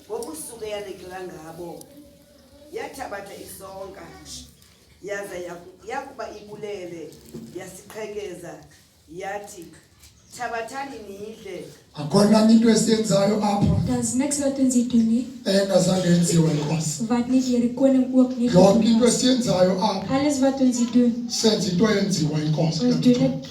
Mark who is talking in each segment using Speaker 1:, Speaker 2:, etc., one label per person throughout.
Speaker 1: ngokusuke yanikela ngabo yathabatha isonka yaza yakuba ibulele yasiqhekeza yathi thabathani nidle.
Speaker 2: Akhona into esiyenzayo apha
Speaker 3: Daar's niks wat ons hier doen nie.
Speaker 2: engazange yenziwe inkosi.
Speaker 3: Wat nie deur die koning ook nie.
Speaker 2: Yonke into esiyenzayo apha
Speaker 3: Alles wat ons hier doen,
Speaker 2: senza into eyenziwa inkosi.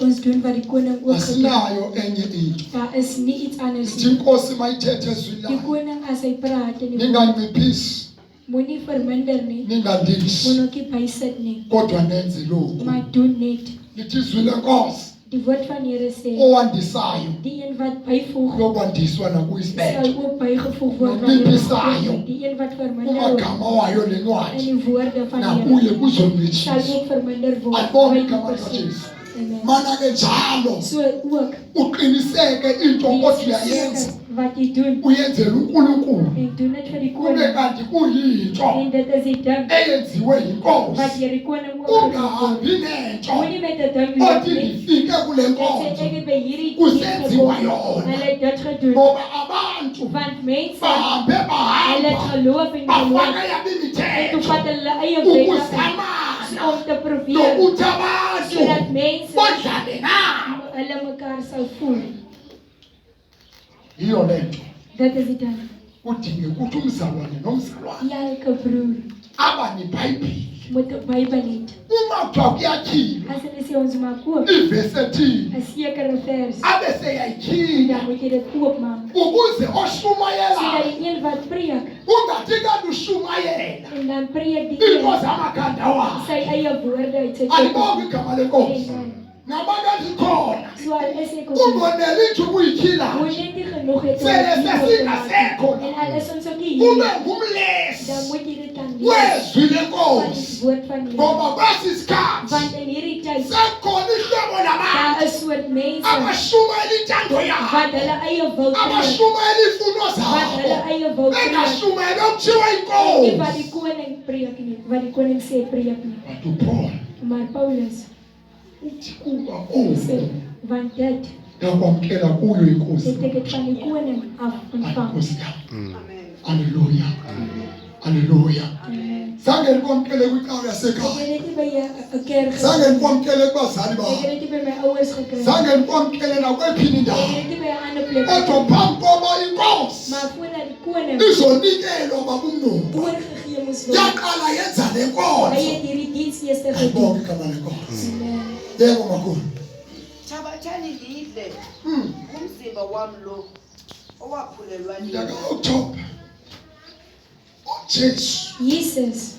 Speaker 3: ons doen wat die koning ook gedoen.
Speaker 2: Asinayo enye into.
Speaker 3: Daar is nie iets anders
Speaker 2: Ithi
Speaker 3: nie.
Speaker 2: inkosi mayithethe ezwi
Speaker 3: Die
Speaker 2: layo
Speaker 3: koning as hy praat en die
Speaker 2: ninganciphisi
Speaker 3: moenie verminder nie.
Speaker 2: ningandisi
Speaker 3: Moet ook nie bysit nie.
Speaker 2: kodwa nenze lokhu.
Speaker 3: Maar doen net.
Speaker 2: Lithi izwi lenkosi
Speaker 3: Die woord van die Here sê,
Speaker 2: owandisayo
Speaker 3: die een wat byvoeg,
Speaker 2: yokwandiswa
Speaker 3: sal
Speaker 2: nakuyisibetho.
Speaker 3: ook bygevoeg word.
Speaker 2: Nobibhisayo.
Speaker 3: Die een wat verminder word,
Speaker 2: Kumagama wayo
Speaker 3: en
Speaker 2: lencwadi
Speaker 3: die woorde van die
Speaker 2: nakuye
Speaker 3: Here sal
Speaker 2: kuzoncitshiswa.
Speaker 3: ook verminder word.
Speaker 2: Ayibonge igama likaJesu.
Speaker 3: Amen.
Speaker 2: Mana ke njalo
Speaker 3: So ook
Speaker 2: uqiniseke into
Speaker 3: die
Speaker 2: kodwa uyayenza
Speaker 3: wat jy doen,
Speaker 2: uyenzela uNkulunkulu
Speaker 3: en doen dit vir die
Speaker 2: kube
Speaker 3: koning.
Speaker 2: kanti kuyinto
Speaker 3: En dit is die ding
Speaker 2: eyenziwe
Speaker 3: wat
Speaker 2: yinkosi.
Speaker 3: deur die koning ook gedoen word.
Speaker 2: Ungahambi nento
Speaker 3: Moenie met 'n ding loop
Speaker 2: othi
Speaker 3: nie.
Speaker 2: ndifike kule
Speaker 3: Ek sê
Speaker 2: nkonzo
Speaker 3: ek het by hierdie
Speaker 2: kusenziwa
Speaker 3: gekom.
Speaker 2: yona.
Speaker 3: Hulle het dit gedoen.
Speaker 2: ngoba abantu
Speaker 3: Want mense,
Speaker 2: bahambe
Speaker 3: hulle het
Speaker 2: bahamba
Speaker 3: geloof en geloof.
Speaker 2: bafaka yabo
Speaker 3: En toe
Speaker 2: imithetho
Speaker 3: vat hulle eie wette in
Speaker 2: ukuzamana
Speaker 3: om te probeer
Speaker 2: nokuthi abantu
Speaker 3: sodat mense
Speaker 2: bodlale nabo.
Speaker 3: hulle mekaar sal voel.
Speaker 2: Yiyo le nto
Speaker 3: Dit is die ding.
Speaker 2: kudinge ukuthi umzalwane nomzalwane
Speaker 3: Elke broer
Speaker 2: aba neBhayibhili.
Speaker 3: moet 'n Bybel hê.
Speaker 2: Uma kuthiwa kuyatyhilwa
Speaker 3: As hulle sê ons maak oop
Speaker 2: ivesi ethile
Speaker 3: 'n sekere vers,
Speaker 2: abe seyayityhila
Speaker 3: dan moet jy dit oopmaak.
Speaker 2: ukuze
Speaker 3: Sodat
Speaker 2: oshumayelayo
Speaker 3: die een wat preek,
Speaker 2: ungathi kanti ushumayela
Speaker 3: en dan preek die een
Speaker 2: iinkosi amakhanda wayo.
Speaker 3: sy eie woorde uit sy
Speaker 2: Alibonge igama lenkosi.
Speaker 3: Amen.
Speaker 2: Nabantu khona
Speaker 3: So al is ek ook
Speaker 2: ungonela ithi ukuyityhila
Speaker 3: moet net nie genoeg het om
Speaker 2: Sele
Speaker 3: dit oop te
Speaker 2: sesingasekho
Speaker 3: maak. En al is ons ook nie
Speaker 2: ube
Speaker 3: hier, dan
Speaker 2: ngumlesi
Speaker 3: moet jy dit kan lees
Speaker 2: wezwi
Speaker 3: van
Speaker 2: lenkosi.
Speaker 3: die woord van die Here.
Speaker 2: Ngoba kwesi sikhathi
Speaker 3: Want in hierdie tyd,
Speaker 2: sekhona ihlobo labantu
Speaker 3: daar is soort mense
Speaker 2: abashumayela intando
Speaker 3: wat
Speaker 2: yabo,
Speaker 3: hulle eie wil preek,
Speaker 2: abashumayela iimfuno
Speaker 3: wat
Speaker 2: zabo,
Speaker 3: hulle eie wil preek,
Speaker 2: bengashumayela okuthiwa
Speaker 3: nie wat
Speaker 2: inkosi.
Speaker 3: die koning preek nie, wat die koning sê preek nie.
Speaker 2: But uPaul
Speaker 3: Maar Paulus
Speaker 2: uthi kuba
Speaker 3: sê,
Speaker 2: oku
Speaker 3: want dit
Speaker 2: yakwamkela kuyo inkosi.
Speaker 3: het ek het van die koning af ontvang.
Speaker 2: Inkosi yam.
Speaker 1: Amen.
Speaker 2: Haleluya. Haleluya.
Speaker 3: Amen.
Speaker 2: Zange nikwamkele kwicawa
Speaker 3: Ek
Speaker 2: yasekhaya.
Speaker 3: het dit nie by 'n kerk
Speaker 2: Zange
Speaker 3: gekry.
Speaker 2: nikwamkele kubazali
Speaker 3: Ek
Speaker 2: bakho.
Speaker 3: het dit nie by my ouers gekry.
Speaker 2: Zange nikwamkele nakwephini
Speaker 3: Ek
Speaker 2: indawo.
Speaker 3: het dit nie by 'n ander plek
Speaker 2: Kodwa
Speaker 3: gekry.
Speaker 2: phambi koba inkosi
Speaker 3: Maar voordat die koning
Speaker 2: izonikelwa babumnumba
Speaker 3: oorgegee moes word,
Speaker 2: yaqala yenza le
Speaker 3: hy
Speaker 2: nkonzo.
Speaker 3: het hierdie diensfeeste gedoen.
Speaker 2: Ayibonge igama lenkosi.
Speaker 3: Amen.
Speaker 2: Yebo makhulu.
Speaker 1: Thabathani nidle umzimba wami lo owaphulelwa
Speaker 2: Mnyaka
Speaker 1: nina.
Speaker 2: October uJesu
Speaker 3: Jesus,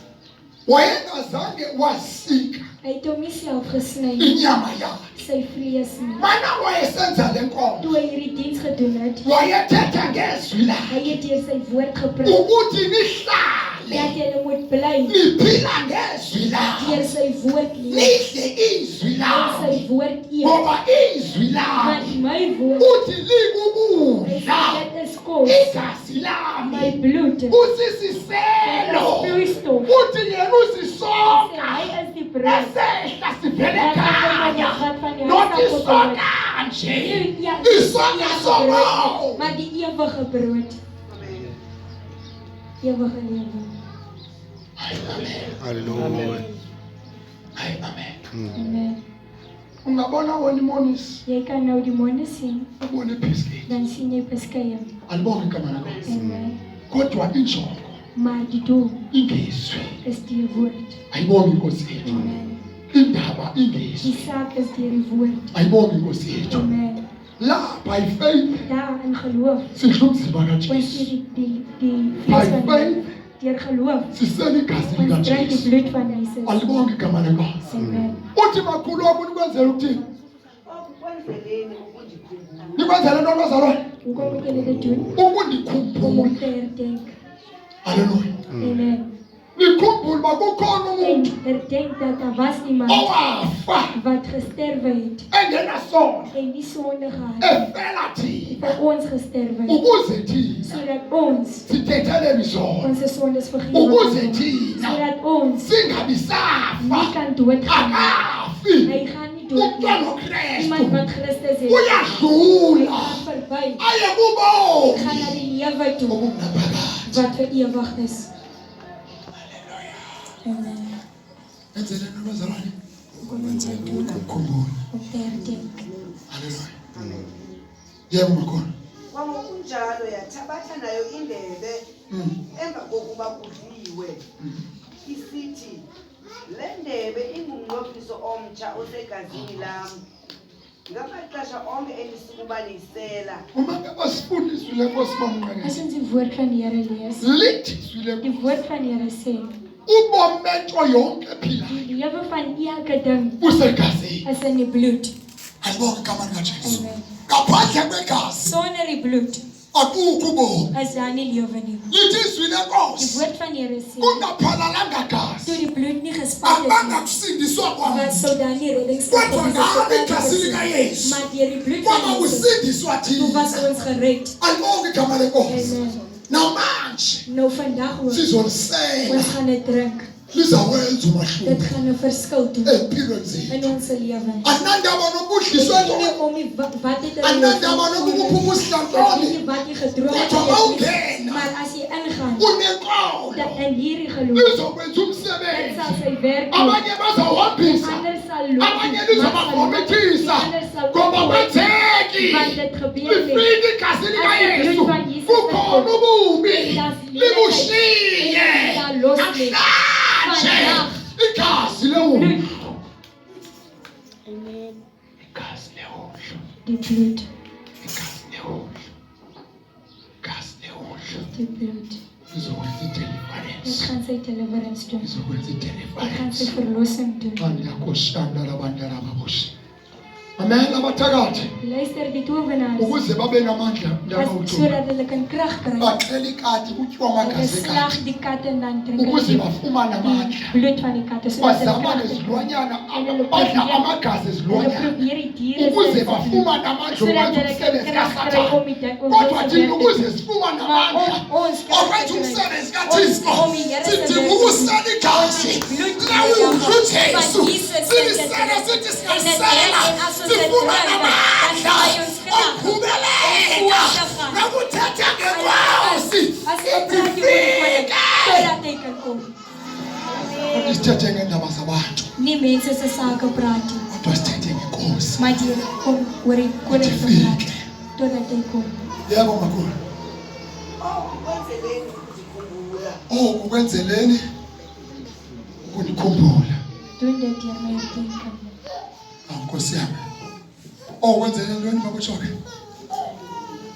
Speaker 2: wayengazange wasika
Speaker 3: hy het homself gesny,
Speaker 2: inyama yakhe.
Speaker 3: sy vlees nie.
Speaker 2: Mana wayesenza le nkonzo
Speaker 3: Toe hy hierdie diens gedoen het,
Speaker 2: wayethetha ngezwi lakhe
Speaker 3: hy het deur sy woord gepraat,
Speaker 2: ukuthi nihlale
Speaker 3: dat jy moet bly
Speaker 2: niphila ngezwi
Speaker 3: deur
Speaker 2: lakhe,
Speaker 3: sy woord leef,
Speaker 2: nidle izwi
Speaker 3: en
Speaker 2: lakhe,
Speaker 3: sy woord eet.
Speaker 2: ngoba izwi
Speaker 3: Want
Speaker 2: lakhe
Speaker 3: my woord,
Speaker 2: uthi
Speaker 3: hy
Speaker 2: likukudla
Speaker 3: sê dit is kos,
Speaker 2: igazi
Speaker 3: my
Speaker 2: lami
Speaker 3: bloed,
Speaker 2: usisiselo,
Speaker 3: vloeistof.
Speaker 2: uthi yena usisonka
Speaker 3: Hy is die brood.
Speaker 2: esehla sivele
Speaker 3: Wat
Speaker 2: ekhaya
Speaker 3: van die
Speaker 2: not
Speaker 3: huis af
Speaker 2: isonka nje isonka somoya.
Speaker 3: maar die ewige brood,
Speaker 1: Amen.
Speaker 3: ewige lewe.
Speaker 4: Hallelujah.
Speaker 2: Hayi, amen.
Speaker 3: Amen.
Speaker 2: Ungabona wena imonisi
Speaker 3: Jy kan nou die monde sien,
Speaker 2: ubone ibhiskiti
Speaker 3: dan sien jy beskeie.
Speaker 2: alibonge igama lenkosi
Speaker 3: Amen.
Speaker 2: kodwa injongo
Speaker 3: Maar die doel
Speaker 2: ingezwi
Speaker 3: is die woord.
Speaker 2: ayibonge inkosi yethu
Speaker 3: Amen.
Speaker 2: indaba
Speaker 3: Die
Speaker 2: ingezwi
Speaker 3: saak is deur die woord.
Speaker 2: ayibonge inkosi yethu
Speaker 3: Amen.
Speaker 2: la by faith
Speaker 3: Daar in geloof,
Speaker 2: sidla umzimba
Speaker 3: ons
Speaker 2: kaJesu
Speaker 3: sien die vlees van
Speaker 2: faith.
Speaker 3: deur geloof,
Speaker 2: sisele igazi
Speaker 3: ons dryk die
Speaker 2: likaJesu
Speaker 3: bloed van Jesus.
Speaker 2: alibonge igama lenkosi
Speaker 3: Amen.
Speaker 2: uthi makhulu wakho nikwenzela ukuthini
Speaker 1: Okwenzeleni ukundikhumbula.
Speaker 2: nikwenzela into abazalwane
Speaker 3: Hoekom moet jy dit doen? Om
Speaker 2: ukundikhumbula
Speaker 3: op te herdenk.
Speaker 2: haleluya
Speaker 3: Amen.
Speaker 2: nikhumbule uba kukhona
Speaker 3: En
Speaker 2: umuntu
Speaker 3: herdenk dat daar was iemand
Speaker 2: owafa
Speaker 3: wat gesterwe het
Speaker 2: engenasono
Speaker 3: en nie sonde gehad het,
Speaker 2: efela thina
Speaker 3: vir ons gesterwe het,
Speaker 2: ukuze thina
Speaker 3: sodat ons
Speaker 2: sithethelele izono
Speaker 3: ons sondes vergewe
Speaker 2: ukuze
Speaker 3: kan word,
Speaker 2: thina
Speaker 3: sodat ons
Speaker 2: singabi safa
Speaker 3: nie kan doodgaan.
Speaker 2: akafi
Speaker 3: Hy gaan nie dood
Speaker 2: umntwana
Speaker 3: nie.
Speaker 2: okristu
Speaker 3: Iemand wat Christus het, hy
Speaker 2: uyadlula
Speaker 3: gaan verby,
Speaker 2: aye
Speaker 3: gaan
Speaker 2: kubomi
Speaker 3: na die lewe toe.
Speaker 2: obungaphakathi
Speaker 3: wat vir ewig is. Amen.
Speaker 2: Enzele nobazalwane.
Speaker 3: Kom ons doen
Speaker 2: Khumbula.
Speaker 3: op te herdenk.
Speaker 2: Haleluya. Yebo makhona.
Speaker 1: Kwakunjalo yathabatha nayo indebe emva kokuba kudliwe. Isithi le ndebe ingumnqophiso omtsha osegazini lam. Ngamaxesha onke enisukuba nisela.
Speaker 2: Uma basifundiswe le Nkosi bamnqenqe.
Speaker 3: As ons die woord van die Here lees,
Speaker 2: Lithiswe le
Speaker 3: die woord van die Here sê,
Speaker 2: ubomi bento yonke ephilayo
Speaker 3: die lewe van elke ding
Speaker 2: busegazini.
Speaker 3: is in die bloed.
Speaker 2: Alibonke igama likaJesu.
Speaker 3: Amen.
Speaker 2: Ngaphandle kwegazi
Speaker 3: Sonder die bloed
Speaker 2: akukho ubomi.
Speaker 3: is daar nie lewe nie.
Speaker 2: Lithiswe
Speaker 3: Die
Speaker 2: leNkosi
Speaker 3: woord van die Here sê,
Speaker 2: kungaphalalanga gazi.
Speaker 3: toe die bloed nie gespat het
Speaker 2: Abangakusindiswa
Speaker 3: nie,
Speaker 2: kwabo.
Speaker 3: wat sou daar nie redding
Speaker 2: Kodwa ngabe igazi likaYesu.
Speaker 3: maar deur die bloed
Speaker 2: Kwaba
Speaker 3: van Jesus,
Speaker 2: kusindiswa
Speaker 3: toe was
Speaker 2: thina.
Speaker 3: ons gered.
Speaker 2: Alibonke igama leNkosi.
Speaker 3: Amen.
Speaker 2: Namanje
Speaker 3: Nou vandag hoor,
Speaker 2: sizolisela.
Speaker 3: ons gaan dit drink.
Speaker 2: Lizawenza umahluko
Speaker 3: Dit gaan 'n verskil doen
Speaker 2: empilweni zethu.
Speaker 3: in ons lewe.
Speaker 2: Asinandaba nobudliswe
Speaker 3: Dit
Speaker 2: lo.
Speaker 3: nie om die wat het
Speaker 2: Asinandaba nokubuphuma usihlantoni.
Speaker 3: wat jy gedroom
Speaker 2: Kodwa
Speaker 3: het,
Speaker 2: mawungena
Speaker 3: maar as jy ingaan
Speaker 2: unenkolo.
Speaker 3: in hierdie geloof,
Speaker 2: Lizokwenza
Speaker 3: dit
Speaker 2: umsebenzi.
Speaker 3: sal sy werk doen.
Speaker 2: Abanye bazawuhambisa.
Speaker 3: Ander sal loop,
Speaker 2: Abanye lizobagomethisa. Ngoba kwenzeki.
Speaker 3: want dit gebeur nie.
Speaker 2: Lifike igazi likaYesu. Kukhona ububi. Libushiye. Namhlanje igazi lewundlu.
Speaker 3: Amen.
Speaker 2: Igazi lewundlu.
Speaker 3: Die bloed,
Speaker 2: Igazi lewundlu. Igazi lewundlu.
Speaker 3: die bloed.
Speaker 2: Lizokwenza
Speaker 3: Dit
Speaker 2: i-deliverance.
Speaker 3: gaan sy deliverance doen.
Speaker 2: Lizokwenza
Speaker 3: Dit gaan
Speaker 2: i-deliverance.
Speaker 3: sy verlossing doen.
Speaker 2: Andiyakoshanda labantwana ababushi. Amen abathakathi.
Speaker 3: Luister die towenaars,
Speaker 2: Ukuze babe namandla ndakawuthuma.
Speaker 3: sodat hulle kan krag kry.
Speaker 2: Baxela ikati kutyiwa
Speaker 3: Hulle
Speaker 2: amagazi
Speaker 3: slag
Speaker 2: ekati.
Speaker 3: die kat en dan drink
Speaker 2: Ukuze
Speaker 3: hulle
Speaker 2: bafumane
Speaker 3: die
Speaker 2: amandla.
Speaker 3: bloed van die katte, sodat hulle
Speaker 2: Bazama
Speaker 3: krag kry.
Speaker 2: nezilwanyana
Speaker 3: En hulle
Speaker 2: badla
Speaker 3: probeer-
Speaker 2: amagazi
Speaker 3: hulle
Speaker 2: ezilwanyana.
Speaker 3: probeer die diere
Speaker 2: Ukuze
Speaker 3: sensitive,
Speaker 2: bafumane amandla
Speaker 3: sodat
Speaker 2: okwenza
Speaker 3: hulle kan
Speaker 2: umsebenzi
Speaker 3: krag kry
Speaker 2: kaSathane.
Speaker 3: om die dik- om
Speaker 2: Kodwa
Speaker 3: ons
Speaker 2: thina
Speaker 3: te
Speaker 2: ukuze
Speaker 3: werk.
Speaker 2: sifumane
Speaker 3: Maar
Speaker 2: amandla
Speaker 3: ons krag
Speaker 2: okwenza
Speaker 3: kry.
Speaker 2: umsebenzi kaThixo.
Speaker 3: Om die Here se
Speaker 2: Sidinga
Speaker 3: werk te
Speaker 2: ukusela
Speaker 3: doen.
Speaker 2: igazi
Speaker 3: Bloed
Speaker 2: lewundlu
Speaker 3: van
Speaker 2: uJesu.
Speaker 3: Jesus
Speaker 2: Silisela
Speaker 3: en
Speaker 2: sithi
Speaker 3: dit
Speaker 2: singasela.
Speaker 3: en as ons dit
Speaker 2: Sifumane
Speaker 3: drink, dan
Speaker 2: amandla
Speaker 3: kry ons krag.
Speaker 2: okuqhubeleka nokuthetha ngeNkosi.
Speaker 3: As jy praat jy moet sodat hy kan kom.
Speaker 2: Sithethe ngeendaba zabantu
Speaker 3: Nie mense se sake praat nie,
Speaker 2: kodwa sithethe ngeNkosi.
Speaker 3: maar jy kom oor die koning te praat totdat hy kom.
Speaker 2: Yebo makhulu.
Speaker 1: Kwenzeleni ukuzikhumbula.
Speaker 2: Ukwenzeleni ukunikhumbula.
Speaker 3: Doen dit deur my denken.
Speaker 2: Nkosi yami. Ukwenzeleni ntoni bakutshoke?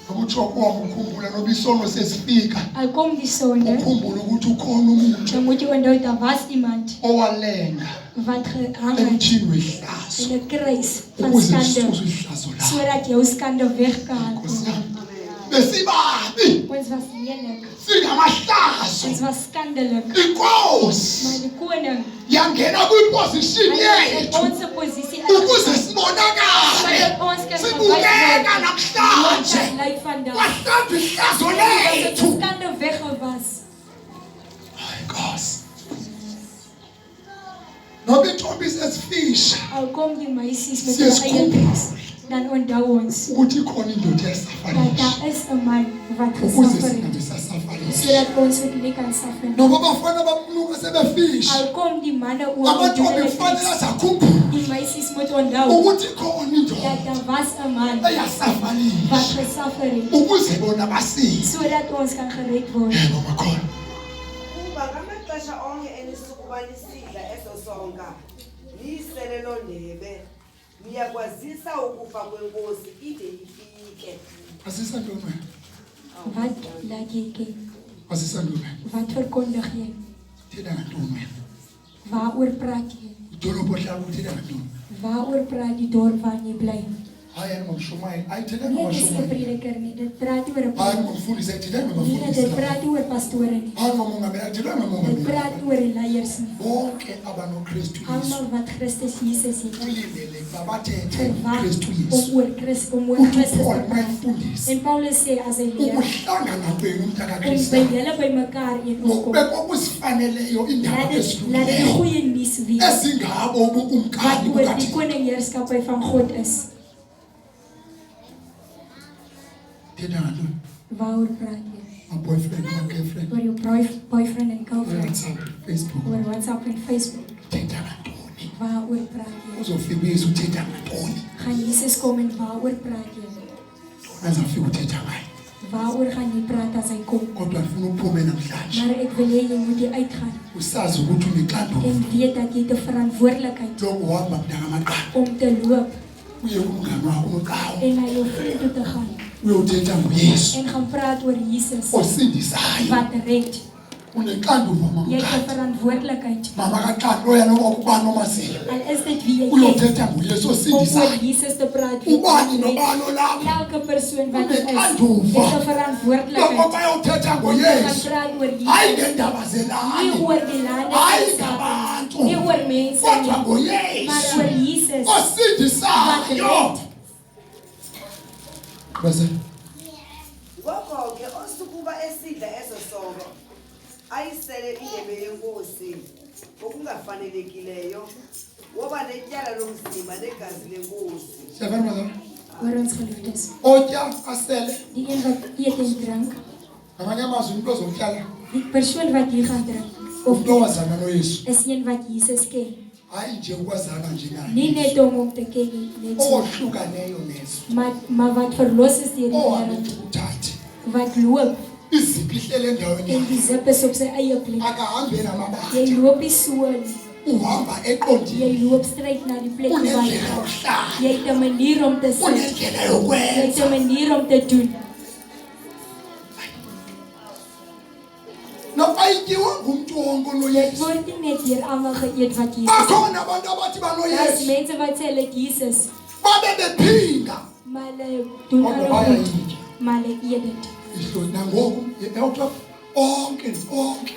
Speaker 2: Bakutshoke ukukhumbula noba isono sesifika.
Speaker 3: Al kom die sonde,
Speaker 2: Ukhumbula ukuthi ukhona umuntu
Speaker 3: dan moet jy onthou daar was iemand
Speaker 2: owalenga
Speaker 3: wat gehang het
Speaker 2: emthini wehlazo
Speaker 3: in 'n kruis van
Speaker 2: ukuze
Speaker 3: skande,
Speaker 2: sisuse ihlazo lakho.
Speaker 3: sodat jou skande weggehaal
Speaker 2: Nkosi
Speaker 3: kon.
Speaker 2: yami. Besibabi
Speaker 3: Ons was lelik,
Speaker 2: singamahlazo.
Speaker 3: ons was skandelik,
Speaker 2: Inkosi
Speaker 3: maar die koning,
Speaker 2: yangena kwiposition
Speaker 3: hy het
Speaker 2: yethu
Speaker 3: onze posisie
Speaker 2: ukuze
Speaker 3: ingevul,
Speaker 2: sibonakale.
Speaker 3: sodat ons kan
Speaker 2: Sibukeka
Speaker 3: gewys word.
Speaker 2: namhlanje.
Speaker 3: Ons lyk vandag,
Speaker 2: Wahlamba ihlazo
Speaker 3: dat
Speaker 2: lethu.
Speaker 3: die skande weggewas.
Speaker 2: Hayi Nkosi. Noba intombi sesifisha
Speaker 3: Al kom die meisies met
Speaker 2: Siya
Speaker 3: hulle eie
Speaker 2: skop.
Speaker 3: tricks, dan onthou ons
Speaker 2: ukuthi ikhona indoda
Speaker 3: dat
Speaker 2: esafarisha
Speaker 3: daar is 'n man wat
Speaker 2: ukuze
Speaker 3: gesuffer het,
Speaker 2: singabe sasafarisha.
Speaker 3: sodat ons ook nie kan suffer nie.
Speaker 2: Noba abafana bamnuka sebefisha.
Speaker 3: Al kom die manne oor die
Speaker 2: Amantombi
Speaker 3: hulle
Speaker 2: kufanele
Speaker 3: tricks,
Speaker 2: azakhumbule
Speaker 3: die meisies moet onthou
Speaker 2: ukuthi ikhona
Speaker 3: dat
Speaker 2: indoda
Speaker 3: daar was 'n man wat
Speaker 2: eyasafarisha
Speaker 3: gesuffer het,
Speaker 2: ukuze bona basile.
Speaker 3: sodat ons kan gered word.
Speaker 2: Yebo makhona.
Speaker 1: Kuba ngamaxesha onke enisukuba nisidla eso sonka, niyisele loo ndebe, niyakwazisa ukufa kweNkosi ide ifike.
Speaker 2: Asisantoni wena?
Speaker 3: Wat laat jy kyk?
Speaker 2: Asisantoni wena?
Speaker 3: Wat verkondig jy?
Speaker 2: Thetha ngantoni wena?
Speaker 3: Waaroor praat jy?
Speaker 2: Idolobho ohlala uthetha ngantoni?
Speaker 3: Waaroor praat die dorp waar jy bly?
Speaker 2: Hayi ngomshumayeli. Ayithetha
Speaker 3: Nee, dis nie 'n
Speaker 2: ngomshumayeli.
Speaker 3: prediker nie, dit praat oor 'n
Speaker 2: Hayi
Speaker 3: pastor.
Speaker 2: ngomfundisi. Ayithetha
Speaker 3: Nee,
Speaker 2: ngomfundisi.
Speaker 3: dit praat oor pastore nie.
Speaker 2: Hayi ngomongameli. Ayithetha
Speaker 3: Dit
Speaker 2: ngomongameli.
Speaker 3: praat oor die leiers nie.
Speaker 2: Bonke abanoKristu Yesu
Speaker 3: Almal wat Christus Jesus het,
Speaker 2: kulindele babathethe
Speaker 3: verwag
Speaker 2: uKristu
Speaker 3: om
Speaker 2: Yesu.
Speaker 3: oor Christus
Speaker 2: Uthi
Speaker 3: te
Speaker 2: Paul
Speaker 3: praat.
Speaker 2: mayifundisi
Speaker 3: En Paulus sê as hy leer
Speaker 2: ukuhlangana kwenu
Speaker 3: om
Speaker 2: mntakaKristu
Speaker 3: by julle bymekaar een opkom,
Speaker 2: ngokubekwa okuzifaneleyo iindaba
Speaker 3: laat dit die
Speaker 2: ezilungileyo
Speaker 3: goeie nuus wees
Speaker 2: ezingabo
Speaker 3: wat
Speaker 2: ubukumkani
Speaker 3: oor die
Speaker 2: bukaThixo.
Speaker 3: koningheerskappy van God is.
Speaker 2: Thetha ngantoni?
Speaker 3: Waaroor praat jy?
Speaker 2: My boyfriend, my girlfriend. girlfriend,
Speaker 3: oor jou boyfriend en girlfriend,
Speaker 2: WhatsApp, Facebook.
Speaker 3: oor WhatsApp en Facebook.
Speaker 2: Thetha ngantoni?
Speaker 3: Waaroor praat jy?
Speaker 2: Uzofika uYesu uthetha ngantoni?
Speaker 3: Gaan Jesus kom en waaroor praat jy?
Speaker 2: Azafika uthetha ngayo.
Speaker 3: Waaroor gaan jy praat as hy kom?
Speaker 2: Kodwa ndifuna uphume namhlanje.
Speaker 3: Maar ek wil hê jy moet hier uitgaan
Speaker 2: Usazi ukuthi unexanduva
Speaker 3: en weet dat jy 'n verantwoordelikheid
Speaker 2: lokuhamba mntaka amaqanda.
Speaker 3: om te loop
Speaker 2: Uye kumngani wakho unoqhawe.
Speaker 3: en na jou vriend toe te gaan
Speaker 2: Uyothetha ngoYesu
Speaker 3: en gaan praat oor Jesus
Speaker 2: osindisayo.
Speaker 3: wat red.
Speaker 2: Unexanduva
Speaker 3: Jy het 'n
Speaker 2: mama.
Speaker 3: verantwoordelikheid.
Speaker 2: Mama kaXanda loya noma kubani noma sini.
Speaker 3: Al is dit wie jy is,
Speaker 2: Uyothetha ngoYesu
Speaker 3: om oor
Speaker 2: osindisayo.
Speaker 3: Jesus te praat. wie
Speaker 2: Ubani
Speaker 3: jy red.
Speaker 2: nobani olapha.
Speaker 3: Elke persoon wat dit is,
Speaker 2: Unexanduva.
Speaker 3: het 'n
Speaker 2: Loko
Speaker 3: verantwoordelikheid.
Speaker 2: bayothetha
Speaker 3: Gaan
Speaker 2: ngoYesu.
Speaker 3: praat oor
Speaker 2: Hayi
Speaker 3: Jesus.
Speaker 2: ngendaba
Speaker 3: Nie
Speaker 2: zelani.
Speaker 3: oor die lande
Speaker 2: Hayi
Speaker 3: van Satan,
Speaker 2: ngabantu.
Speaker 3: nie oor mense
Speaker 2: Kodwa
Speaker 3: nie, maar
Speaker 2: ngoYesu
Speaker 3: oor Jesus wat
Speaker 2: osindisayo.
Speaker 3: red.
Speaker 2: Bese
Speaker 1: Ngakho-ke osukuba esidla eso songo ayisele indebe yenkosi okungafanelekileyo woba netyala lomzimba negazi lenkosi.
Speaker 2: siyafana bazalwane.
Speaker 3: Hoor ons geliefdes,
Speaker 2: Otya asele
Speaker 3: die een wat eet en drink,
Speaker 2: ngamanye amazwi umuntu ozotyala
Speaker 3: die persoon wat hier gaan drink, of
Speaker 2: umuntu owazana noYesu.
Speaker 3: is een wat Jesus ken.
Speaker 2: Hayi nje ukwazana nje
Speaker 3: Nie
Speaker 2: naye.
Speaker 3: net om te ken nie, net so,
Speaker 2: Ohlukaneyo neso.
Speaker 3: maar wat verlos is deur die
Speaker 2: Ohambe
Speaker 3: wêreld,
Speaker 2: uthathe.
Speaker 3: wat loop
Speaker 2: Iziphi ihlele endaweni
Speaker 3: en die
Speaker 2: yakhe.
Speaker 3: zip is op sy eie plek.
Speaker 2: Akahambe namabandla.
Speaker 3: Jy loop nie so nie.
Speaker 2: Uhamba eqondile.
Speaker 3: Jy loop straight na die plek waar jy
Speaker 2: Unendlela
Speaker 3: gaan.
Speaker 2: yokuhlala.
Speaker 3: Jy het 'n manier om te sit.
Speaker 2: Unendlela
Speaker 3: Jy het
Speaker 2: yokwenza.
Speaker 3: 'n manier om te doen.
Speaker 2: No ayityiwe ngumuntu wonke
Speaker 3: Dit
Speaker 2: unoYesu.
Speaker 3: word nie net deur almal geëet wat Jesus.
Speaker 2: Bakhona abantu abathi
Speaker 3: Daar's
Speaker 2: banoYesu.
Speaker 3: mense wat sê hulle het Jesus,
Speaker 2: Babe bephinga.
Speaker 3: maar hulle doen
Speaker 2: Kodwa
Speaker 3: hulle goed,
Speaker 2: bayayitya.
Speaker 3: maar hulle eet dit.
Speaker 2: Ihloni nangoku yewotha onke.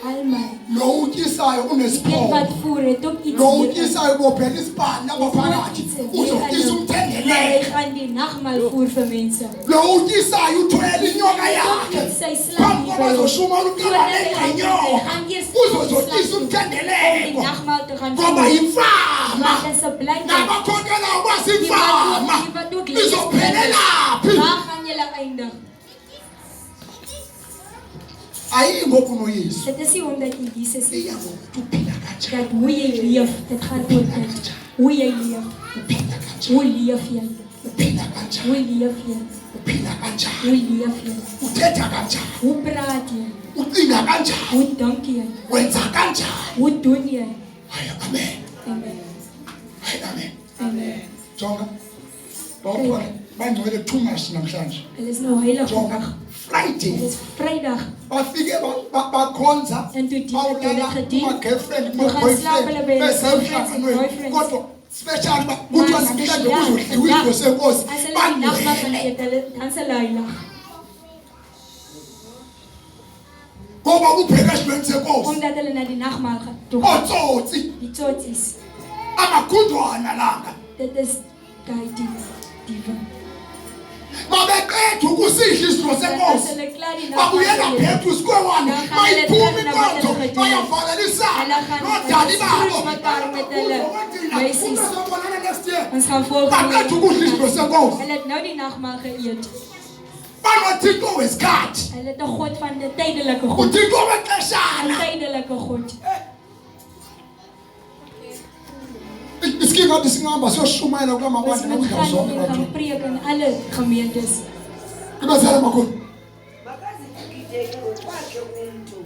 Speaker 3: Almal.
Speaker 2: Lo utyisayo
Speaker 3: Die een
Speaker 2: unesipho.
Speaker 3: wat voer het ook iets
Speaker 2: Lo
Speaker 3: hier.
Speaker 2: utyisayo bophela isibane lapha phakathi. Uzotyisa
Speaker 3: Hy
Speaker 2: umthendeleko.
Speaker 3: gaan die nagmaal voer vir mense.
Speaker 2: Lo utyisayo uthwele inyoka yakhe.
Speaker 3: Sy slang
Speaker 2: Phambi
Speaker 3: hier by
Speaker 2: koba
Speaker 3: hom.
Speaker 2: zoshuma
Speaker 3: Voordat hy
Speaker 2: uqala
Speaker 3: gaan, hy
Speaker 2: lenyoka.
Speaker 3: gaan eers
Speaker 2: Uzozotyisa
Speaker 3: om die
Speaker 2: umthendeleko.
Speaker 3: nagmaal te gaan
Speaker 2: Ngoba
Speaker 3: voer.
Speaker 2: yimfama.
Speaker 3: Maar dis 'n blyheid.
Speaker 2: Nabakhokela uba simfama. Izophelelaphi?
Speaker 3: Waar gaan julle eindig?
Speaker 2: Ayiyi ngoku unoYesu.
Speaker 3: Dit is nie omdat jy Jesus
Speaker 2: Iya
Speaker 3: het,
Speaker 2: ngokuthi uphila kanjani.
Speaker 3: dat hoe jy leef, dit gaan oor dit. Hoe jy leef,
Speaker 2: Uphila kanjani.
Speaker 3: hoe leef jy?
Speaker 2: Uphila kanjani.
Speaker 3: Hoe leef jy?
Speaker 2: Uphila kanjani.
Speaker 3: Hoe leef jy?
Speaker 2: Uthetha kanjani.
Speaker 3: Hoe praat jy?
Speaker 2: Ucinga kanjani.
Speaker 3: Hoe dink jy?
Speaker 2: Wenza kanjani.
Speaker 3: Hoe doen jy?
Speaker 2: Hayi amen.
Speaker 3: Amen.
Speaker 2: Hayi amen.
Speaker 3: Amen.
Speaker 2: Jonga. Bawuphole bangcwele too much namhlanje.
Speaker 3: Hulle is nou heilig
Speaker 2: Jonga.
Speaker 3: vandag.
Speaker 2: Friday.
Speaker 3: Dit is Vrydag.
Speaker 2: Bafike bakhonza.
Speaker 3: En toe die
Speaker 2: bawulala
Speaker 3: gedien.
Speaker 2: kuma-girlfriend,
Speaker 3: Toe gaan slaap hulle by hulle girlfriends en
Speaker 2: kuma-boyfriend.
Speaker 3: boyfriends.
Speaker 2: Kodwa special kuthiwa namhlanje kuzodliwa idlo senkosi.
Speaker 3: As hulle die nagmaal gaan
Speaker 2: Bangcwele.
Speaker 3: eet, dan is hulle heilig.
Speaker 2: Ngoba kuphela esidweni senkosi.
Speaker 3: Omdat hulle na die nagmaal gaan toe.
Speaker 2: Otsotsi.
Speaker 3: Die tsotsies.
Speaker 2: Amakhudwana langa.
Speaker 3: Dit is daai diewe.
Speaker 2: Mabeqeda ukusidla isidlo
Speaker 3: As
Speaker 2: senkosi.
Speaker 3: hulle klaar die
Speaker 2: Babuyela
Speaker 3: nagmaal eet,
Speaker 2: phepha usikwewane.
Speaker 3: Dan gaan hulle
Speaker 2: Bayiphuma
Speaker 3: terug na wat
Speaker 2: inkonzo.
Speaker 3: hulle gedoen het.
Speaker 2: Bayavalela isana.
Speaker 3: Hulle gaan
Speaker 2: Nodali babo.
Speaker 3: mekaar met hulle meisies.
Speaker 2: Uzobonana next year.
Speaker 3: Ons gaan volgende
Speaker 2: Baqeda ukudla isidlo senkosi.
Speaker 3: Hulle het nou die nagmaal geëet.
Speaker 2: Banothixo wesikhathi.
Speaker 3: Hulle het 'n God van die tydelike God.
Speaker 2: uThixo
Speaker 3: 'n
Speaker 2: wexeshana.
Speaker 3: tydelike God.
Speaker 2: Miskien ngathi singahamba siyoshumayela kula
Speaker 3: Ons
Speaker 2: mabandla
Speaker 3: moet
Speaker 2: nakwiindawo
Speaker 3: gaan
Speaker 2: zonke
Speaker 3: en gaan
Speaker 2: bathu.
Speaker 3: preek in alle gemeentes.
Speaker 2: Ibazala makhulu.
Speaker 1: Makazidikideke ngokwakhe umntu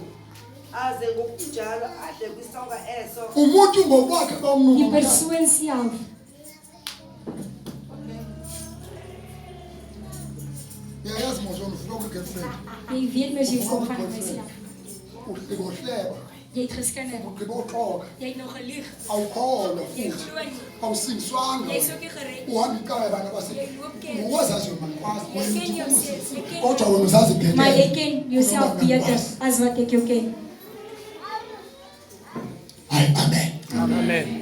Speaker 1: aze ngokunjalo adle kwisonka eso.
Speaker 2: Umuntu ngokwakhe
Speaker 3: Die
Speaker 2: bamnuka.
Speaker 3: persoon self.
Speaker 2: Yayazi mos ufuna ukugirlfriend.
Speaker 3: Jy weet mos jy kom van myself.
Speaker 2: Uhleba.
Speaker 3: Jy het geskinder.
Speaker 2: Ugqiba uxoka.
Speaker 3: Jy het nog gelieg.
Speaker 2: Awukholwa
Speaker 3: Jy
Speaker 2: futhi.
Speaker 3: glo nie.
Speaker 2: Awusingiswanga.
Speaker 3: Jy is ook nie gered.
Speaker 2: Uhamba iqala abantu abase.
Speaker 3: Jy loop kerk.
Speaker 2: Uwazazi wena manje.
Speaker 3: Jy ken jouself. Jy ken.
Speaker 2: Kodwa wena uzazi bhetere.
Speaker 3: Maar jy ken jouself beter as wat ek jou ken.
Speaker 2: Hayi amen.
Speaker 4: Amen.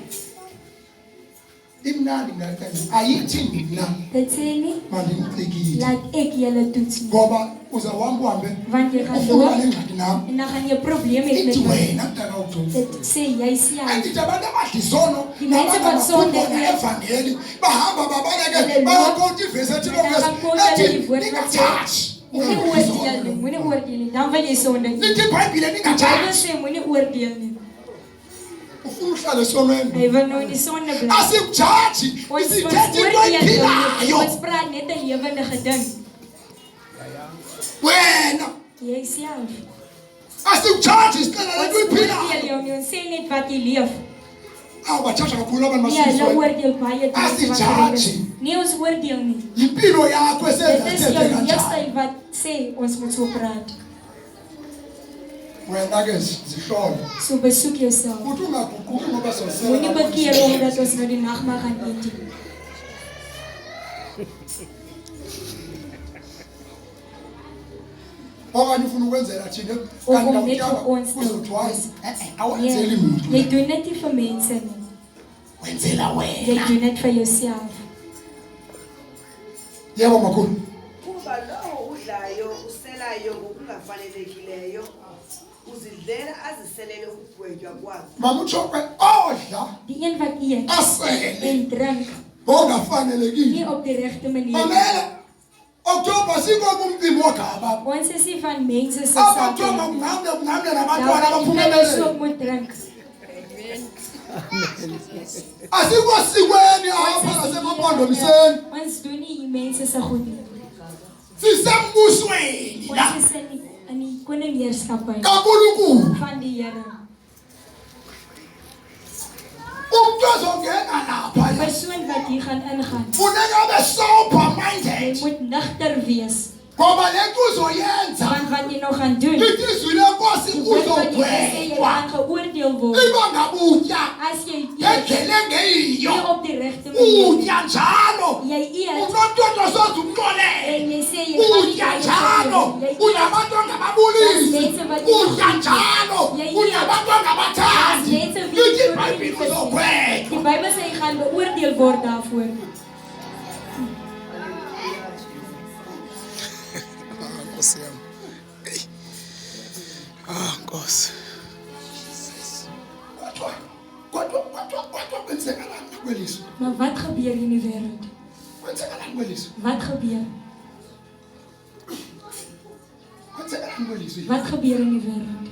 Speaker 2: Imnandi ngathi ayithi mina
Speaker 3: Dit sê nie
Speaker 2: mandimcikile.
Speaker 3: laat ek julle toets nie.
Speaker 2: Ngoba uzawuhamba uhambe.
Speaker 3: Want jy gaan
Speaker 2: Ufuna
Speaker 3: loop
Speaker 2: ingxaki nami.
Speaker 3: en dan gaan jy probleme hê met
Speaker 2: Ithi
Speaker 3: my.
Speaker 2: wena mntaka uJohn.
Speaker 3: Dit sê jy self.
Speaker 2: Andithi abantu abadla isono
Speaker 3: Die mense wat sonde eet.
Speaker 2: evangeli bahamba babaleke
Speaker 3: Hulle loop.
Speaker 2: bayakota ivesi ethi
Speaker 3: En dan gaan quote hulle die woord wat sê.
Speaker 2: ningathathi
Speaker 3: Moenie oordeel nie, moenie oordeel nie. Dan wil jy sonde.
Speaker 2: Lithi iBhayibhile
Speaker 3: Die Bybel
Speaker 2: ningajaji.
Speaker 3: sê moenie oordeel nie.
Speaker 2: Ufuna uhlale sonweni.
Speaker 3: Hy wil nou in die sonde bly.
Speaker 2: Asikujaji.
Speaker 3: Ons
Speaker 2: Isithethe into
Speaker 3: oordeel nie.
Speaker 2: ephilayo.
Speaker 3: Ons praat net 'n lewendige ding.
Speaker 2: Wena.
Speaker 3: Jouself.
Speaker 2: Asikujaji sicela
Speaker 3: Ons
Speaker 2: lento
Speaker 3: oordeel
Speaker 2: ephilayo.
Speaker 3: jou nie, ons sê net wat jy leef.
Speaker 2: Bajaja kakhulu abantu
Speaker 3: Ja, hulle
Speaker 2: masizwe.
Speaker 3: oordeel baie
Speaker 2: As die
Speaker 3: wat
Speaker 2: judge.
Speaker 3: hulle nee, ons oordeel nie.
Speaker 2: Impilo yakho
Speaker 3: Dit
Speaker 2: esenza
Speaker 3: is
Speaker 2: thethe
Speaker 3: jou
Speaker 2: kanjani.
Speaker 3: leefstyl wat sê ons moet so praat.
Speaker 2: Wena ke zihlole.
Speaker 3: So besoek jouself.
Speaker 2: Uthi ungaguquki ngoba sosela.
Speaker 3: Moenie bekeer omdat ons nou die nagmaal gaan eet nie.
Speaker 2: Okanye ufuna ukwenzela thina
Speaker 3: Of om net vir ons te
Speaker 2: uzothiwazi.
Speaker 3: Ja,
Speaker 2: Awenzeli muntu.
Speaker 3: jy doen dit nie vir mense nie.
Speaker 2: Wenzela
Speaker 3: Jy
Speaker 2: wena.
Speaker 3: doen dit vir jouself.
Speaker 2: Yebo makhulu.
Speaker 1: Kuba lowo udlayo uselayo ngokungafanelekileyo uzidlela aziselele ukugwetywa kwakhe.
Speaker 2: Mama uthokwe odla
Speaker 3: Die een wat eet
Speaker 2: asele
Speaker 3: en drink
Speaker 2: ongafanelekile.
Speaker 3: nie op die regte manier.
Speaker 2: Mamela. Oktober siko kumcimbi wogaba.
Speaker 3: Ons is nie van mense se
Speaker 2: Abantwana
Speaker 3: sake.
Speaker 2: kungamne nabantwana
Speaker 3: Daar
Speaker 2: abaphumelele.
Speaker 3: ook moet drink.
Speaker 2: Asikosikweni apha nasemampondomiseni.
Speaker 3: Ons doen nie mense se goed nie.
Speaker 2: Sisembusweni la.
Speaker 3: Ons is in die koningheerskappy
Speaker 2: kaNkulunkulu.
Speaker 3: van die Here.
Speaker 2: Umuntu ozongena lapha
Speaker 3: Die persoon wat hier gaan ingaan,
Speaker 2: funeka abe sober
Speaker 3: jy
Speaker 2: minded.
Speaker 3: moet nugter wees.
Speaker 2: Ngoba le nto uzoyenza
Speaker 3: Want wat jy nou gaan doen,
Speaker 2: lithi izwi lenkosi
Speaker 3: die woord wat jy sê, jy
Speaker 2: uzogwetwa.
Speaker 3: gaan geoordeel word.
Speaker 2: Iba ngabutya
Speaker 3: As jy eet,
Speaker 2: ngendlela
Speaker 3: nie
Speaker 2: engeyiyo.
Speaker 3: op die regte manier.
Speaker 2: Utya njalo.
Speaker 3: Jy eet
Speaker 2: Unontoto soze umxolele.
Speaker 3: en jy sê jy gaan nie
Speaker 2: Utya
Speaker 3: aan
Speaker 2: njalo.
Speaker 3: jou jy eet
Speaker 2: Unabantu ongababulisi.
Speaker 3: Mense wat nie
Speaker 2: Utya
Speaker 3: goed
Speaker 2: njalo.
Speaker 3: Jy eet.
Speaker 2: Unabantu ongabathandi.
Speaker 3: mense wie
Speaker 2: Lithi
Speaker 3: jy
Speaker 2: iBhayibhile
Speaker 3: nie
Speaker 2: uzogwetwa.
Speaker 3: Die Bybel sê jy gaan beoordeel word daarvoor.
Speaker 2: Nkosi yami. Nkosi. Kodwa kwenzekalani kweliso?
Speaker 3: Maar wat gebeur in die wêreld?
Speaker 2: Kwenzekalani kweliso?
Speaker 3: Wat gebeur?
Speaker 2: Kwenzekalani kweliso?
Speaker 3: Wat gebeur in die wêreld?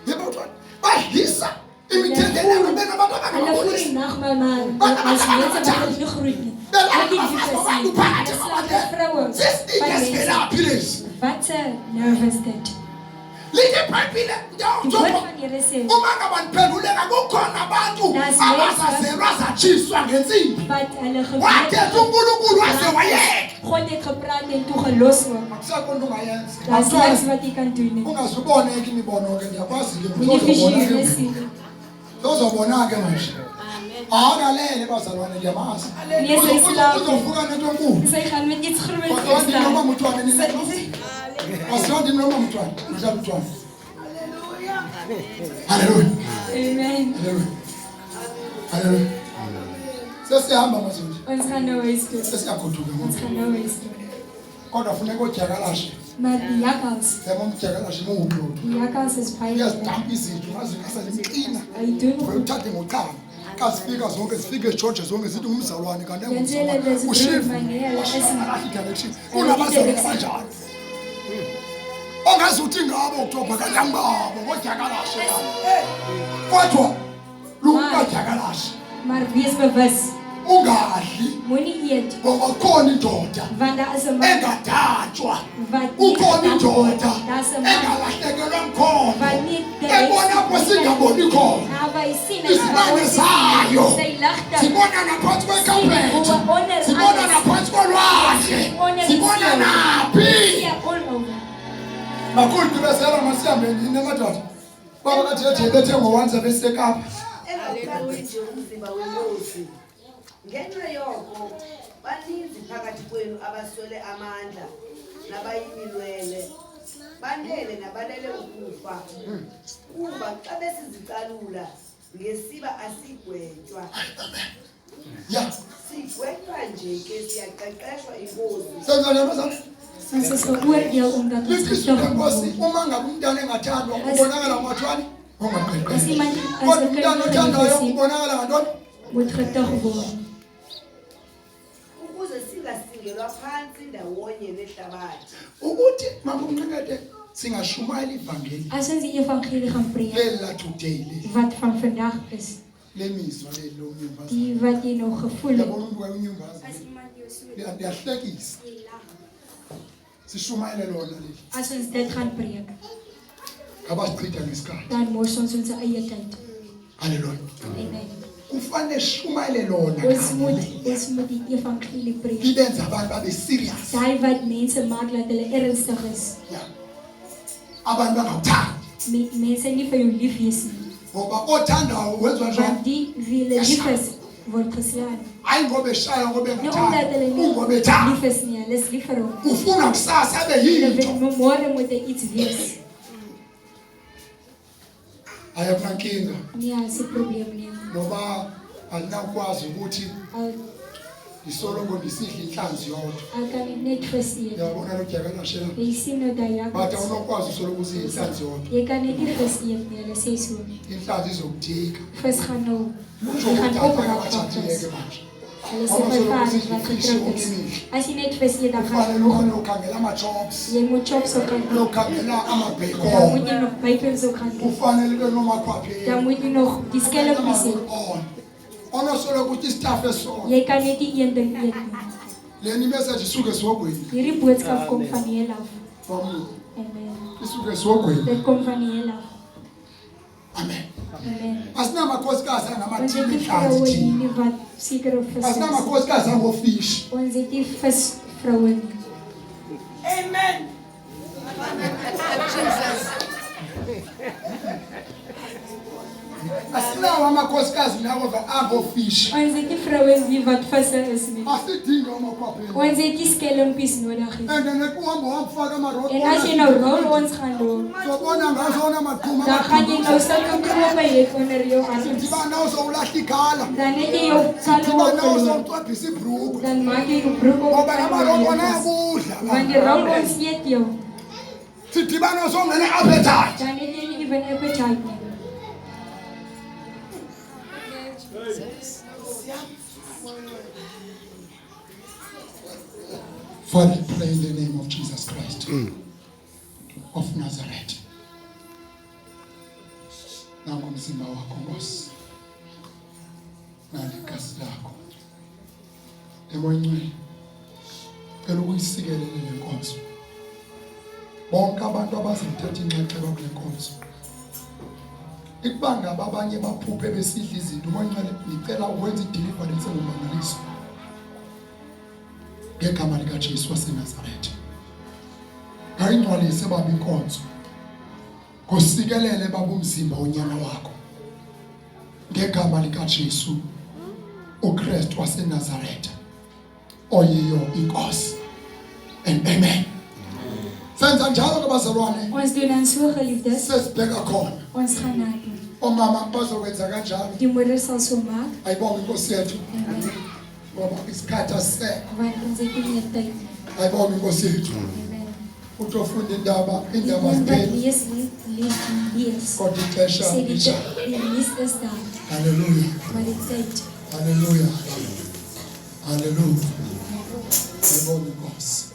Speaker 2: Yebo mntwana. Badlisa imithetho yabo benabantu
Speaker 3: Hulle voer
Speaker 2: abangababulisi.
Speaker 3: die nagmaal maar as mense wat dit nie groet nie. Wat die
Speaker 2: Abantu
Speaker 3: Jesus
Speaker 2: abantu
Speaker 3: sê,
Speaker 2: phakathi
Speaker 3: dis
Speaker 2: kwabantu.
Speaker 3: vroue,
Speaker 2: Sesitike
Speaker 3: van mense.
Speaker 2: sivelaphi lesi?
Speaker 3: Wat 'n nerve is dit?
Speaker 2: Lithi iBhayibhile
Speaker 3: Die woord
Speaker 2: njengoba
Speaker 3: van Here sê,
Speaker 2: uma ngabandiphenduleka kukhona abantu
Speaker 3: That's
Speaker 2: abasazelwa zatshiswa ngensimbi.
Speaker 3: wat hulle
Speaker 2: Wathetha
Speaker 3: gebeur.
Speaker 2: uNkulunkulu wase wayeka.
Speaker 3: God het gepraat en toe gelos ook.
Speaker 2: Akusekho nto ungayenza.
Speaker 3: Daar's niks wat jy kan doen nie.
Speaker 2: Ungazuboneke imibono ke ndiyakwazi ke
Speaker 3: Moenie visioene
Speaker 2: uzobona
Speaker 3: sien.
Speaker 2: uzobona ke manje akalele bazalwane ndiyamazi
Speaker 3: Nee, sy slaap.
Speaker 2: uzovuka nento enkulu
Speaker 3: Sy gaan met iets groot
Speaker 2: kodwa noma
Speaker 3: staan.
Speaker 2: mntwana nina asiyondi noma mntwana njalo mntwana haleluya
Speaker 3: Amen.
Speaker 2: haleluya haleluya sesihamba mazonje
Speaker 3: Ons gaan nou huis toe.
Speaker 2: sesiyagoduka
Speaker 3: Ons gaan nou huis toe.
Speaker 2: kodwa funeka udyakalashe
Speaker 3: Maar die jakkals,
Speaker 2: yabo umdyakalashe muwuplodo
Speaker 3: die jakkals is baie.
Speaker 2: uyazidampa izinto ngaziqina
Speaker 3: Hy doen goed.
Speaker 2: uyithathe ngocala kazifika zonke zifike egeorge zonke zithi ngumzalwane kanti
Speaker 3: Yenzele lezi manela
Speaker 2: direction unabazalwane abanjalo ongazuthi ngabo okuthiwa kanti angibabo ngodyakalashe kodwa lukadyakalashe
Speaker 3: Maar wees bewus,
Speaker 2: ungadli
Speaker 3: moenie eet
Speaker 2: ngoba khona indoda
Speaker 3: want daar is 'n man
Speaker 2: engadatshwa
Speaker 3: wat nie
Speaker 2: ukhona
Speaker 3: gedank word.
Speaker 2: indoda
Speaker 3: Daar's 'n man
Speaker 2: engalahlekelwa mkhondo
Speaker 3: wat nie
Speaker 2: ebona apho singaboni khona
Speaker 3: Maar hy sien
Speaker 2: izibane zayo
Speaker 3: sy ligte.
Speaker 2: sibona naphantsi kwekapeti sibona naphantsi kolwandle sibona naphi
Speaker 3: Ja, all over.
Speaker 2: makhulu ndibezela masihambe nini amadoda baba kajeje bethe ngo-1 besekapa
Speaker 1: Engawuthandi nje umzimba wenkosi. Ngenxa yoko baninzi phakathi kwenu abaswele amandla nabayimilwele. Banele nabalele ukufa. Kuba xa besizicalula ngesiba asigwetywa.
Speaker 2: ya
Speaker 1: Sigwetywa nje ke siyaqeqeshwa inkosi.
Speaker 2: senza njani bazali
Speaker 3: Ons is geoordeel omdat ons
Speaker 2: lizwi lenkosi
Speaker 3: getuig word.
Speaker 2: uma ngabe umntana engathandwa ubonakala ngomathwani
Speaker 3: As iemand as
Speaker 2: kodwa
Speaker 3: 'n
Speaker 2: umntana
Speaker 3: kind
Speaker 2: othandayo
Speaker 3: gesien
Speaker 2: ubonakala ngantoni
Speaker 3: moet getuig word.
Speaker 1: Ukuze singasingelwa ngaphansi ndawonye nehlabathi.
Speaker 2: ukuthi makumncekade singashumayela ivangeli
Speaker 3: As ons die evangelie gaan preek,
Speaker 2: lela today le
Speaker 3: wat van vandag is,
Speaker 2: lemizwa le lo nyumbazi
Speaker 3: die wat jy nog gevoel het.
Speaker 2: yabona umuntu wanyumbazi liyahlekisa sishumayele lona leli
Speaker 3: As ons dit gaan preek,
Speaker 2: abasichitha ngesikhathi
Speaker 3: dan mors ons onze eie tyd.
Speaker 2: haleluya
Speaker 3: Amen.
Speaker 2: kufanele shumayele lona
Speaker 3: Ons moet die evangelie preek.
Speaker 2: ibenza abantu babe serious
Speaker 3: Daai wat mense maak dat hulle ernstig is.
Speaker 2: ja abantu bangawuthandi
Speaker 3: Mense nie vir jou lief wees nie.
Speaker 2: ngoba othandayo wenziwa njani
Speaker 3: Want die wie hulle lief is, word geslaan.
Speaker 2: hayi ngoba eshaya ngoba
Speaker 3: Nie omdat hulle
Speaker 2: engathandi ngoba
Speaker 3: nie
Speaker 2: ethanda
Speaker 3: lief is nie, hulle is lief vir hom.
Speaker 2: ufuna kusasa abe
Speaker 3: Hulle
Speaker 2: yinto
Speaker 3: wil môre moet hy iets wees.
Speaker 2: ayabunankinga
Speaker 3: Nie as 'n probleem nie.
Speaker 2: ngoba alinakwazi ukuthi isoloko ngisidla inhlanzi yodwa
Speaker 3: Al kan ek net verstaan.
Speaker 2: yabona lo jakalashela
Speaker 3: Jy sien nou dat
Speaker 2: but
Speaker 3: Jacobus,
Speaker 2: awunokwazi usoloko usidla inhlanzi yodwa
Speaker 3: jy kan net nie verstaan nie, hulle sê so.
Speaker 2: inhlanzi izokudika
Speaker 3: Vis gaan nou,
Speaker 2: usho
Speaker 3: jy gaan
Speaker 2: ukuthi
Speaker 3: opraak
Speaker 2: abathathiyeke
Speaker 3: vis.
Speaker 2: manje
Speaker 3: Hulle sê my vader wat getroud is. As jy net verstaan, dan gaan
Speaker 2: kufanele ukhona ukhangela ama-jobs
Speaker 3: jy moet jobs ook gaan doen.
Speaker 2: uyokhangela
Speaker 3: Dan
Speaker 2: amabhekon
Speaker 3: moet jy nog bykens ook gaan doen.
Speaker 2: kufanele ube nomakhwapheni
Speaker 3: Dan moet jy nog die skelletjies hê.
Speaker 2: onosoloko ukuthi isitafu esona
Speaker 3: Jy kan net nie een ding eet nie.
Speaker 2: leni message isuke esiwogweni
Speaker 3: Hierdie boodskap kom van die Here af.
Speaker 2: Amen.
Speaker 3: Amen.
Speaker 2: isuke esiwogweni
Speaker 3: Dit kom van die Here af.
Speaker 2: amen
Speaker 3: Amen.
Speaker 2: asinamakhosikazi
Speaker 3: Ons het
Speaker 2: angamathini
Speaker 3: nie vroue
Speaker 2: inhlanzi thina
Speaker 3: nie wat sekere vis is.
Speaker 2: asinamakhosikazi angofishi
Speaker 3: Ons het nie visvroue nie.
Speaker 2: asinawo amakhosikazi nawo angofishi
Speaker 3: Ons het nie vrouens nie wat visse is nie.
Speaker 2: asidinga amakhwapheni
Speaker 3: Ons het nie skelmpies nodig nie.
Speaker 2: and nekuhamba wamfaka amarod
Speaker 3: En as jy nou rol ons gaan doen,
Speaker 2: sobona ngazona maqhuma
Speaker 3: dan gaan jy nou sulke krope hê onder jou arms.
Speaker 2: diba nawo sowulahla ikhala
Speaker 3: Dan het jy jou kale
Speaker 2: diba nawo
Speaker 3: opgeloop.
Speaker 2: sowucwabhisa ibhruku
Speaker 3: Dan maak jy jou broek op.
Speaker 2: ngoba namarod
Speaker 3: Want
Speaker 2: ayakudla
Speaker 3: die rol ons eet jou.
Speaker 2: sidibana songene appetite
Speaker 3: Dan het jy nie even appetite nie.
Speaker 2: Father, pray in the name of Jesus Christ of Nazareth. Nangu mzimba wako Nkosi. Nalikazi lakho. Emoyeni. Phela ukuyisikelele le nkonzo. Bonke abantu abazithatha inxaxheba kule nkonzo. Ikubanga abanye baphuphe besidla izinto umoncane ngicela ukwenza ideliverance engumangaliso. Ngegama likaJesu waseNazaretha. Ayingcwalise baba inkonzo. Ngosikelele baba umzimba onyana wakho. Ngegama likaJesu uKristu waseNazaretha. Oyiyo inkosi. And amen. Senza njalo kubazalwane.
Speaker 3: Ons doen dan so geliefdes.
Speaker 2: Sesibheka khona.
Speaker 3: Ons gaan na doen.
Speaker 2: Omama bazokwenza kanjalo.
Speaker 3: Die moeder sal so maak.
Speaker 2: Ayibonge inkosi yethu.
Speaker 3: Amen.
Speaker 2: Ngoba isikhathi asise.
Speaker 3: Want ons het nie meer tyd nie.
Speaker 2: Ayibonge inkosi yethu.
Speaker 3: Amen.
Speaker 2: Utofunda indaba
Speaker 3: Die wat
Speaker 2: ziphela.
Speaker 3: lees.
Speaker 2: Kodwa ixesha
Speaker 3: Sê die
Speaker 2: litsha.
Speaker 3: lees is daar.
Speaker 2: Hallelujah.
Speaker 3: Maar die tyd.
Speaker 2: Hallelujah. Hallelujah. Ayibonge inkosi.